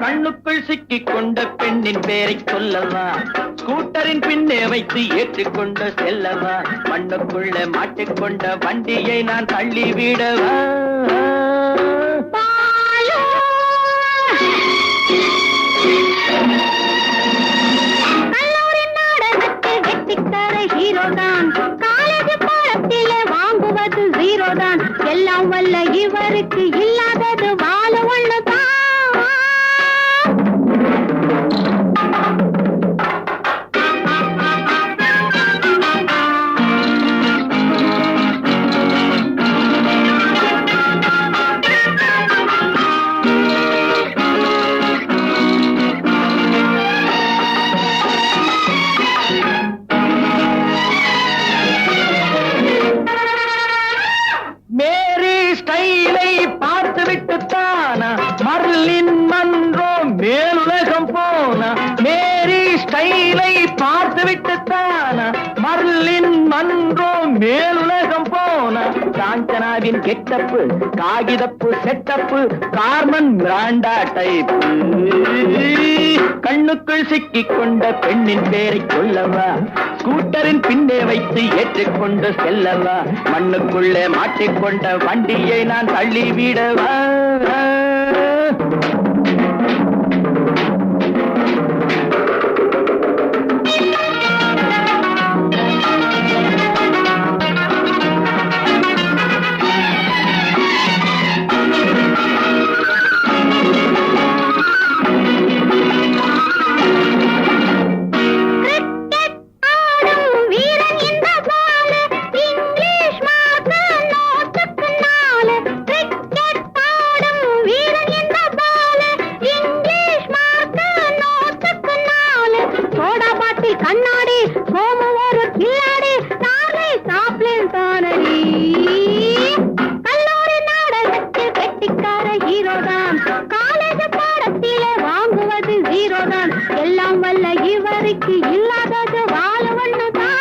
கண்ணுக்குள் சிக்கிக் கொண்ட பெண்ணின் பெயரை சொல்லவா? ஸ்கூட்டரின் பின்னே வைத்து ஏற்றிக்கொண்ட செல்லவா? மண்ணுக்குள்ள மாட்டிக்கொண்ட வண்டியை நான் தள்ளி விடவா? ஹீரோதான் காலேஜ் பாடத்திலே வாங்குவது ஜீரோதான். எல்லாம் வல்ல இவருக்கு இல்லாதது வாழ ஒண்ணுதான். மர்லின் மன்றோ மேலுலகம் போனா? மேரி ஸ்டைலை பார்த்து விட்டுத்தானா? மர்லின் மன்றோ மேலுலகம் போனா? காஞ்சனாவின் கெட்டப்பு, காகிதப்பு செட்டப்பு, கார்மன் பிராண்டா டைப். கண்ணுக்குள் சிக்கிக் கொண்ட பெண்ணின் பேரை சொல்லவா? ஸ்கூட்டரின் பின்னே வைத்து ஏற்றிக்கொண்டு செல்லவா? மண்ணுக்குள்ளே மாட்டிக்கொண்ட வண்டியை நான் தள்ளி விடவா? கண்ணாடி சோமு ஒரு கில்லாடி தாரை சாப்பிளேன் தானடி. கல்லூரி நாடகத்தில் கெட்டிக்கார ஹீரோதான். காலேஜ் பாடத்திலே வாங்குவது ஜீரோதான். எல்லாம் வல்ல இவருக்கு இல்லாதது வாழ ஒண்ணுதான்.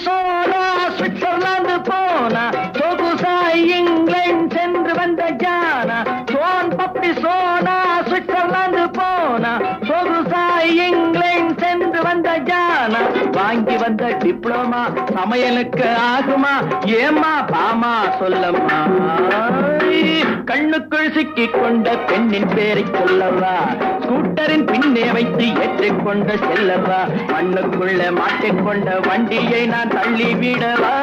சோனா சுவிட்சர்லாந்து போனா? சொகுசாய் இங்கிலாந்து சென்று வந்த ஜானா? சோன் பப்பி சோனா சுவிட்சர்லாந்து போனா? சொகுசாய் இங்கிலாந்து சென்று வந்த ஜானா? வாங்கி வந்த டிப்ளமா சமையலுக்கு ஆகுமா? ஏமா பாமா சொல்லம்மா? கண்ணுக்குள் சிக்கிக் கொண்ட பெண்ணின் பேரை சொல்லவா? ஸ்கூட்டரின் பின்னே வைத்து ஏற்றிக்கொண்டு செல்லவா? மண்ணுக்குள்ள மாட்டிக்கொண்ட வண்டியை நான் தள்ளி விடவா?